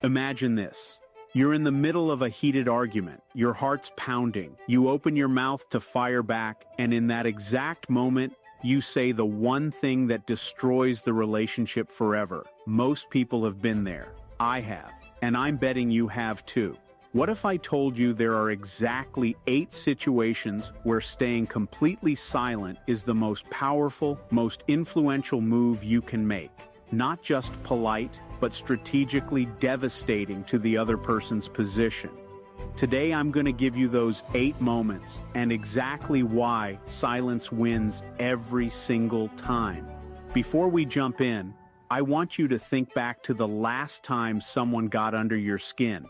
Imagine this. You're in the middle of a heated argument, your heart's pounding, you open your mouth to fire back, and in that exact moment, you say the one thing that destroys the relationship forever. Most people have been there. I have. And I'm betting you have too. What if I told you there are exactly 8 situations where staying completely silent is the most powerful, most influential move you can make? Not just polite, but strategically devastating to the other person's position. Today I'm going to give you those 8 moments and exactly why silence wins every single time. Before we jump in, I want you to think back to the last time someone got under your skin.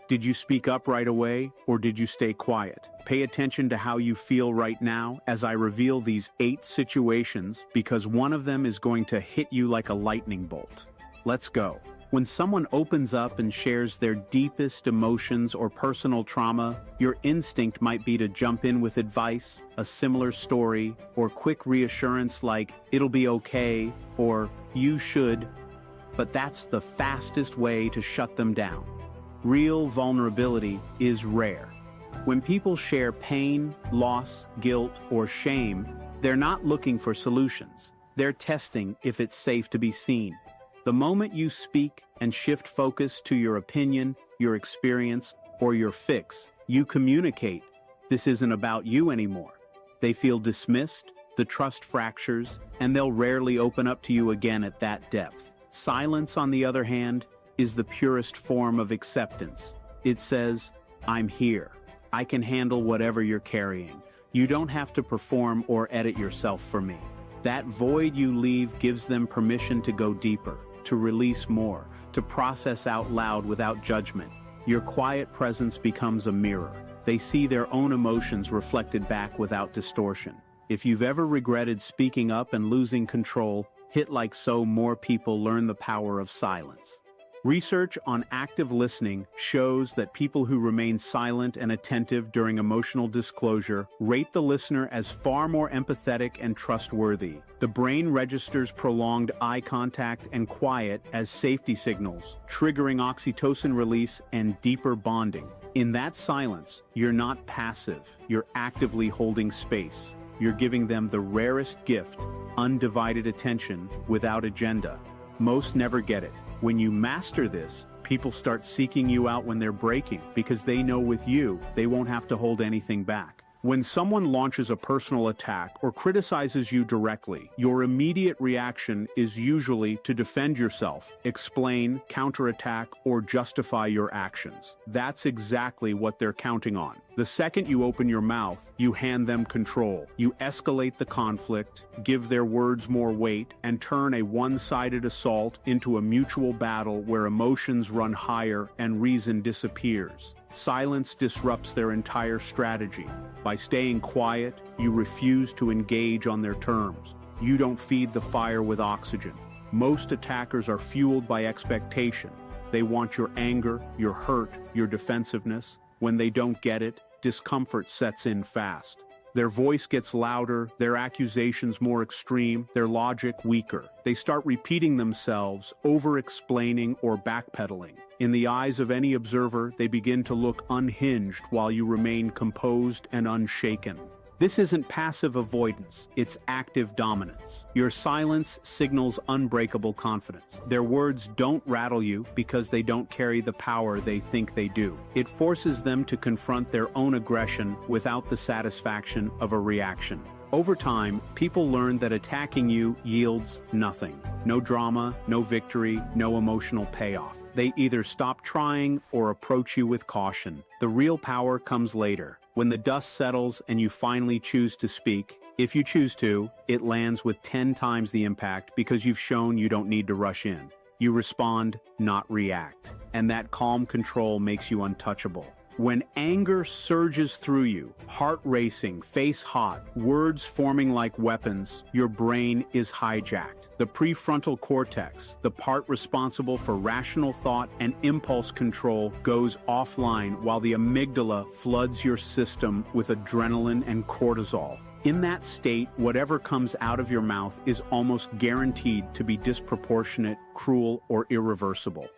Did you speak up right away, or did you stay quiet? Pay attention to how you feel right now as I reveal these 8 situations, because one of them is going to hit you like a lightning bolt. Let's go. When someone opens up and shares their deepest emotions or personal trauma, your instinct might be to jump in with advice, a similar story, or quick reassurance like, "It'll be okay," or "You should." But that's the fastest way to shut them down. Real vulnerability is rare. When people share pain, loss, guilt, or shame, they're not looking for solutions. They're testing if it's safe to be seen. The moment you speak and shift focus to your opinion, your experience, or your fix, you communicate. This isn't about you anymore. They feel dismissed, the trust fractures, and they'll rarely open up to you again at that depth. Silence, on the other hand, is the purest form of acceptance. It says, "I'm here. I can handle whatever you're carrying. You don't have to perform or edit yourself for me." That void you leave gives them permission to go deeper, to release more, to process out loud without judgment. Your quiet presence becomes a mirror. They see their own emotions reflected back without distortion. If you've ever regretted speaking up and losing control, hit like so more people learn the power of silence. Research on active listening shows that people who remain silent and attentive during emotional disclosure rate the listener as far more empathetic and trustworthy. The brain registers prolonged eye contact and quiet as safety signals, triggering oxytocin release and deeper bonding. In that silence, you're not passive, you're actively holding space. You're giving them the rarest gift, undivided attention without agenda. Most never get it. When you master this, people start seeking you out when they're breaking because they know with you, they won't have to hold anything back. When someone launches a personal attack or criticizes you directly, your immediate reaction is usually to defend yourself, explain, counterattack, or justify your actions. That's exactly what they're counting on. The second you open your mouth, you hand them control. You escalate the conflict, give their words more weight, and turn a one-sided assault into a mutual battle where emotions run higher and reason disappears. Silence disrupts their entire strategy. By staying quiet, you refuse to engage on their terms. You don't feed the fire with oxygen. Most attackers are fueled by expectation. They want your anger, your hurt, your defensiveness. When they don't get it, discomfort sets in fast. Their voice gets louder, their accusations more extreme, their logic weaker. They start repeating themselves, over-explaining or backpedaling. In the eyes of any observer, they begin to look unhinged while you remain composed and unshaken. This isn't passive avoidance, it's active dominance. Your silence signals unbreakable confidence. Their words don't rattle you because they don't carry the power they think they do. It forces them to confront their own aggression without the satisfaction of a reaction. Over time, people learn that attacking you yields nothing. No drama, no victory, no emotional payoff. They either stop trying or approach you with caution. The real power comes later. When the dust settles and you finally choose to speak, if you choose to, it lands with 10 times the impact because you've shown you don't need to rush in. You respond, not react. And that calm control makes you untouchable. When anger surges through you, heart racing, face hot, words forming like weapons, your brain is hijacked. The prefrontal cortex, the part responsible for rational thought and impulse control, goes offline while the amygdala floods your system with adrenaline and cortisol. In that state, whatever comes out of your mouth is almost guaranteed to be disproportionate, cruel, or irreversible.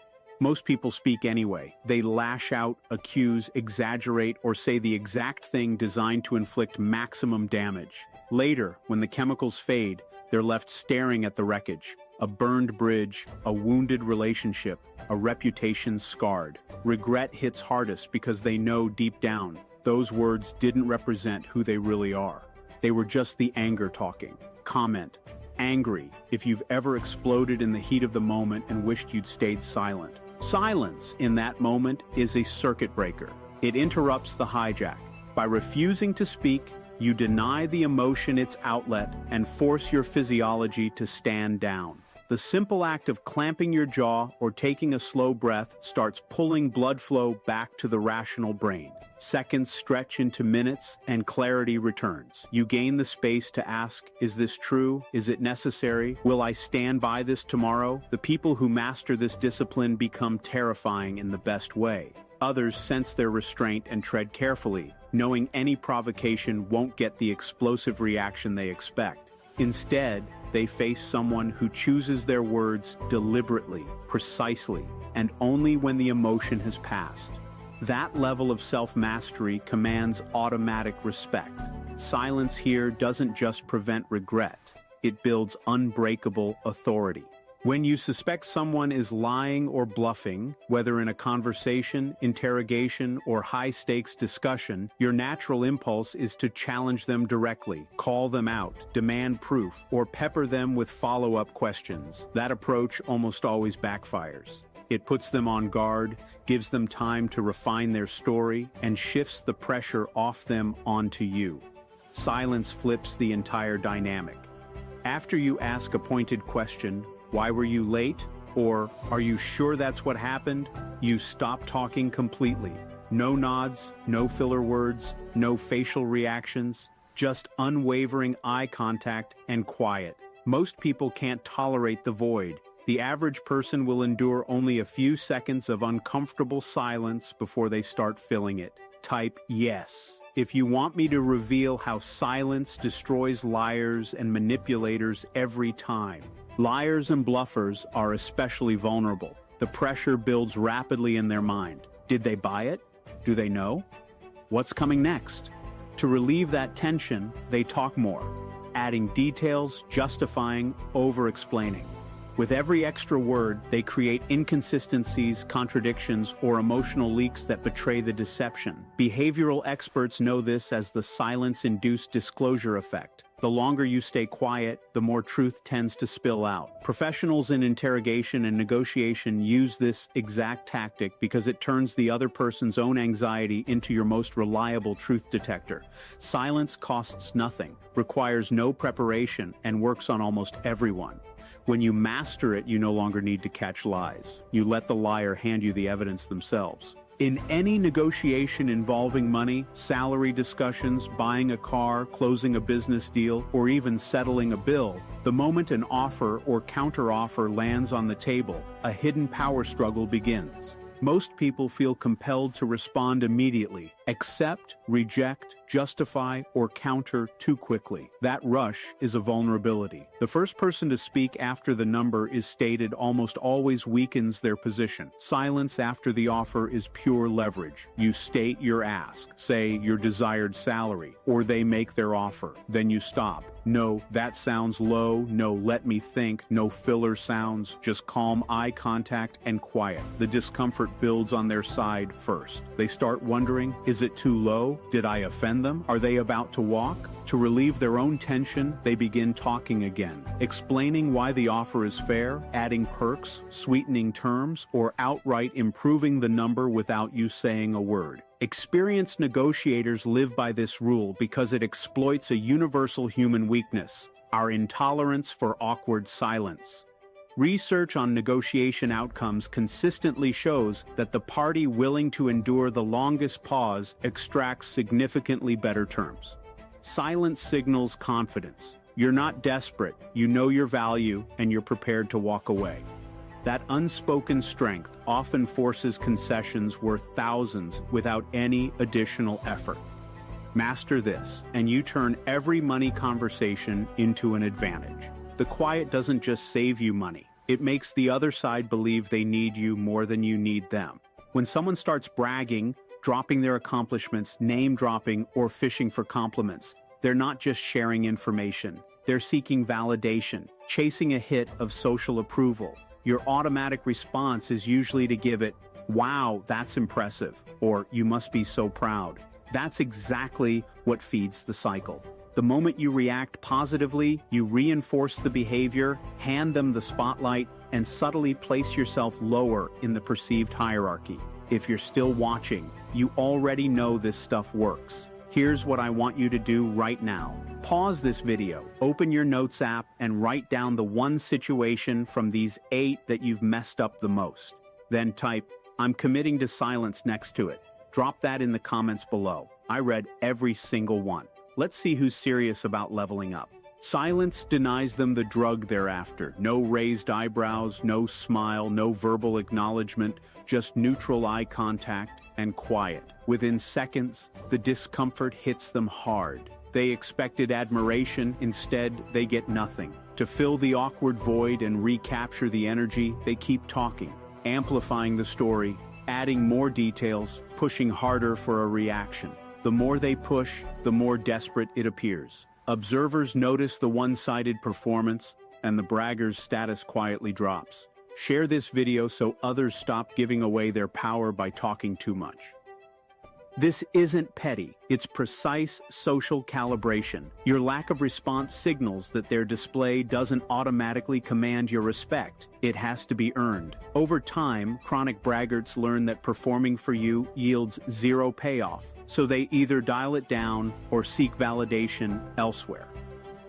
Most people speak anyway. They lash out, accuse, exaggerate, or say the exact thing designed to inflict maximum damage. Later, when the chemicals fade, they're left staring at the wreckage. A burned bridge, a wounded relationship, a reputation scarred. Regret hits hardest because they know deep down, those words didn't represent who they really are. They were just the anger talking. Comment: angry if you've ever exploded in the heat of the moment and wished you'd stayed silent. Silence in that moment is a circuit breaker. It interrupts the hijack. By refusing to speak, you deny the emotion its outlet and force your physiology to stand down. The simple act of clamping your jaw or taking a slow breath starts pulling blood flow back to the rational brain. Seconds stretch into minutes and clarity returns. You gain the space to ask, is this true? Is it necessary? Will I stand by this tomorrow? The people who master this discipline become terrifying in the best way. Others sense their restraint and tread carefully, knowing any provocation won't get the explosive reaction they expect. Instead, they face someone who chooses their words deliberately, precisely, and only when the emotion has passed. That level of self-mastery commands automatic respect. Silence here doesn't just prevent regret, it builds unbreakable authority. When you suspect someone is lying or bluffing, whether in a conversation, interrogation, or high-stakes discussion, your natural impulse is to challenge them directly, call them out, demand proof, or pepper them with follow-up questions. That approach almost always backfires. It puts them on guard, gives them time to refine their story, and shifts the pressure off them onto you. Silence flips the entire dynamic. After you ask a pointed question, why were you late? Or, are you sure that's what happened? You stop talking completely. No nods, no filler words, no facial reactions, just unwavering eye contact and quiet. Most people can't tolerate the void. The average person will endure only a few seconds of uncomfortable silence before they start filling it. Type yes if you want me to reveal how silence destroys liars and manipulators every time. Liars and bluffers are especially vulnerable. The pressure builds rapidly in their mind. Did they buy it? Do they know? What's coming next? To relieve that tension, they talk more, adding details, justifying, over-explaining. With every extra word, they create inconsistencies, contradictions, or emotional leaks that betray the deception. Behavioral experts know this as the silence-induced disclosure effect. The longer you stay quiet, the more truth tends to spill out. Professionals in interrogation and negotiation use this exact tactic because it turns the other person's own anxiety into your most reliable truth detector. Silence costs nothing, requires no preparation, and works on almost everyone. When you master it, you no longer need to catch lies. You let the liar hand you the evidence themselves. In any negotiation involving money, salary discussions, buying a car, closing a business deal, or even settling a bill, the moment an offer or counteroffer lands on the table, a hidden power struggle begins. Most people feel compelled to respond immediately, accept, reject, justify, or counter too quickly. That rush is a vulnerability. The first person to speak after the number is stated almost always weakens their position. Silence after the offer is pure leverage. You state your ask, say your desired salary, or they make their offer. Then you stop. No, that sounds low. No, let me think. No filler sounds. Just calm eye contact and quiet. The discomfort builds on their side first. They start wondering, is it too low? Did I offend them? Are they about to walk? To relieve their own tension, they begin talking again, explaining why the offer is fair, adding perks, sweetening terms, or outright improving the number without you saying a word. Experienced negotiators live by this rule because it exploits a universal human weakness, our intolerance for awkward silence. Research on negotiation outcomes consistently shows that the party willing to endure the longest pause extracts significantly better terms. Silence signals confidence. You're not desperate, you know your value, and you're prepared to walk away. That unspoken strength often forces concessions worth thousands without any additional effort. Master this, and you turn every money conversation into an advantage. The quiet doesn't just save you money, It makes the other side believe they need you more than you need them. When someone starts bragging, dropping their accomplishments, name-dropping, or fishing for compliments, they're not just sharing information. They're seeking validation, chasing a hit of social approval. Your automatic response is usually to give it, "Wow, that's impressive," or "You must be so proud." That's exactly what feeds the cycle. The moment you react positively, you reinforce the behavior, hand them the spotlight, and subtly place yourself lower in the perceived hierarchy. If you're still watching, you already know this stuff works. Here's what I want you to do right now. Pause this video, open your notes app, and write down the one situation from these 8 that you've messed up the most. Then type, "I'm committing to silence" next to it. Drop that in the comments below. I read every single one. Let's see who's serious about leveling up. Silence denies them the drug they're after. No raised eyebrows, no smile, no verbal acknowledgement, just neutral eye contact and quiet. Within seconds, the discomfort hits them hard. They expected admiration, instead they get nothing. To fill the awkward void and recapture the energy, they keep talking, amplifying the story, adding more details, pushing harder for a reaction. The more they push, the more desperate it appears. Observers notice the one-sided performance, and the bragger's status quietly drops. Share this video so others stop giving away their power by talking too much. This isn't petty, it's precise social calibration. Your lack of response signals that their display doesn't automatically command your respect. It has to be earned. Over time, chronic braggarts learn that performing for you yields zero payoff, so they either dial it down or seek validation elsewhere.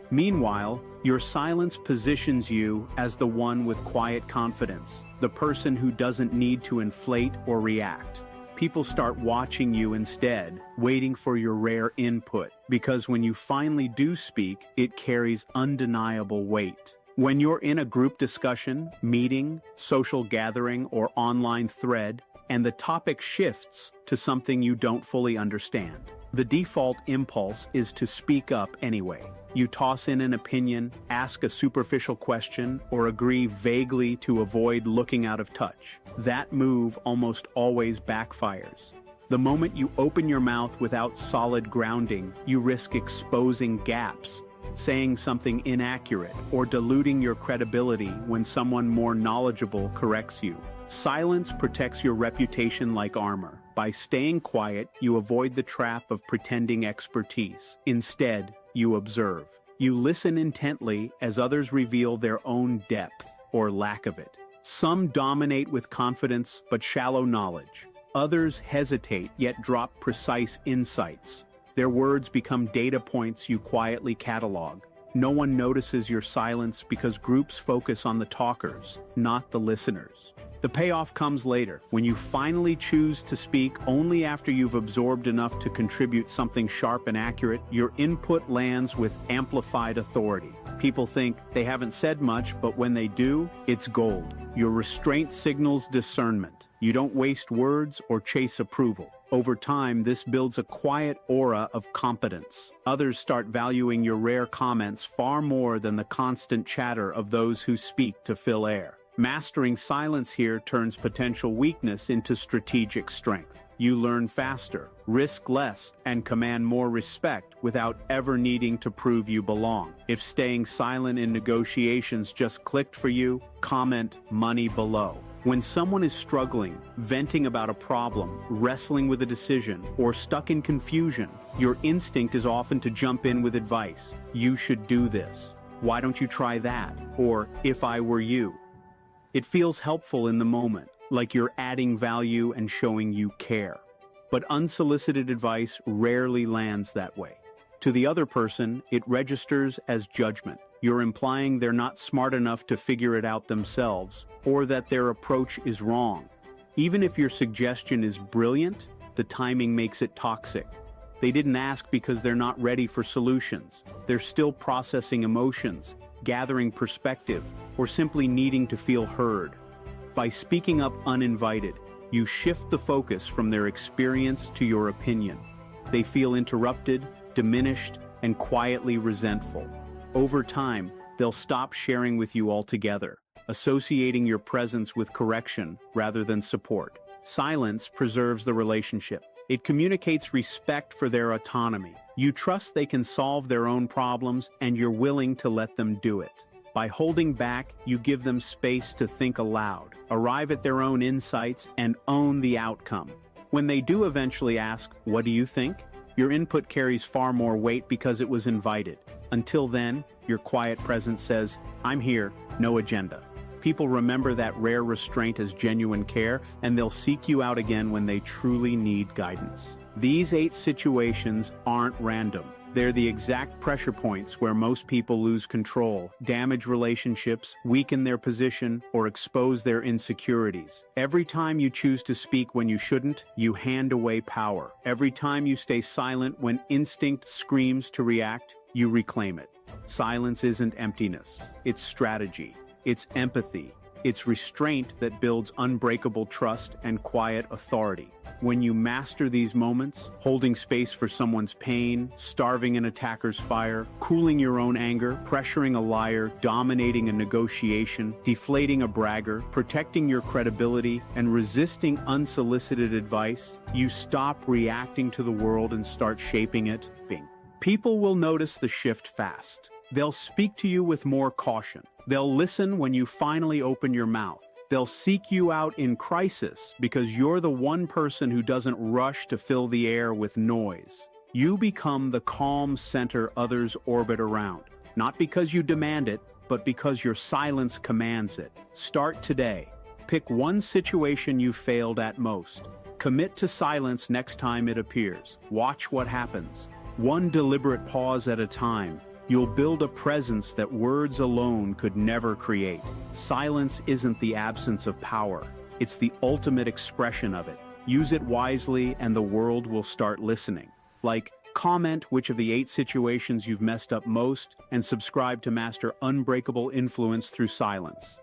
Meanwhile, your silence positions you as the one with quiet confidence, the person who doesn't need to inflate or react. People start watching you instead, waiting for your rare input, because when you finally do speak, it carries undeniable weight. When you're in a group discussion, meeting, social gathering, or online thread, and the topic shifts to something you don't fully understand, the default impulse is to speak up anyway. You toss in an opinion, ask a superficial question, or agree vaguely to avoid looking out of touch. That move almost always backfires. The moment you open your mouth without solid grounding, you risk exposing gaps, saying something inaccurate, or diluting your credibility when someone more knowledgeable corrects you. Silence protects your reputation like armor. By staying quiet, you avoid the trap of pretending expertise. Instead, you observe. You listen intently as others reveal their own depth or lack of it. Some dominate with confidence but shallow knowledge. Others hesitate yet drop precise insights. Their words become data points you quietly catalog. No one notices your silence because groups focus on the talkers, not the listeners. The payoff comes later, when you finally choose to speak only after you've absorbed enough to contribute something sharp and accurate. Your input lands with amplified authority. People think they haven't said much, but when they do, it's gold. Your restraint signals discernment. You don't waste words or chase approval. Over time, this builds a quiet aura of competence. Others start valuing your rare comments far more than the constant chatter of those who speak to fill air. Mastering silence here turns potential weakness into strategic strength. You learn faster, risk less, and command more respect without ever needing to prove you belong. If staying silent in negotiations just clicked for you, comment "money" below. When someone is struggling, venting about a problem, wrestling with a decision, or stuck in confusion, your instinct is often to jump in with advice. "You should do this." "Why don't you try that?" Or "If I were you." It feels helpful in the moment, like you're adding value and showing you care. But unsolicited advice rarely lands that way. To the other person, it registers as judgment. You're implying they're not smart enough to figure it out themselves, or that their approach is wrong. Even if your suggestion is brilliant, the timing makes it toxic. They didn't ask because they're not ready for solutions. They're still processing emotions, gathering perspective, or simply needing to feel heard. By speaking up uninvited, you shift the focus from their experience to your opinion. They feel interrupted, diminished, and quietly resentful. Over time, they'll stop sharing with you altogether. associating your presence with correction rather than support. Silence preserves the relationship. It communicates respect for their autonomy. You trust they can solve their own problems, and you're willing to let them do it. By holding back, you give them space to think aloud, arrive at their own insights, and own the outcome. When they do eventually ask, "What do you think?" your input carries far more weight because it was invited. Until then, your quiet presence says, "I'm here, no agenda." People remember that rare restraint as genuine care, and they'll seek you out again when they truly need guidance. These 8 situations aren't random. They're the exact pressure points where most people lose control, damage relationships, weaken their position, or expose their insecurities. Every time you choose to speak when you shouldn't, you hand away power. Every time you stay silent when instinct screams to react, you reclaim it. Silence isn't emptiness. It's strategy. It's empathy. It's restraint that builds unbreakable trust and quiet authority. When you master these moments, holding space for someone's pain, starving an attacker's fire, cooling your own anger, pressuring a liar, dominating a negotiation, deflating a bragger, protecting your credibility, and resisting unsolicited advice, you stop reacting to the world and start shaping it. People will notice the shift fast. They'll speak to you with more caution. They'll listen when you finally open your mouth. They'll seek you out in crisis because you're the one person who doesn't rush to fill the air with noise. You become the calm center others orbit around, not because you demand it, but because your silence commands it. Start today. Pick one situation you failed at most. Commit to silence next time it appears. Watch what happens. One deliberate pause at a time. You'll build a presence that words alone could never create. Silence isn't the absence of power. It's the ultimate expression of it. Use it wisely and the world will start listening. Like, comment which of the 8 situations you've messed up most and subscribe to master unbreakable influence through silence.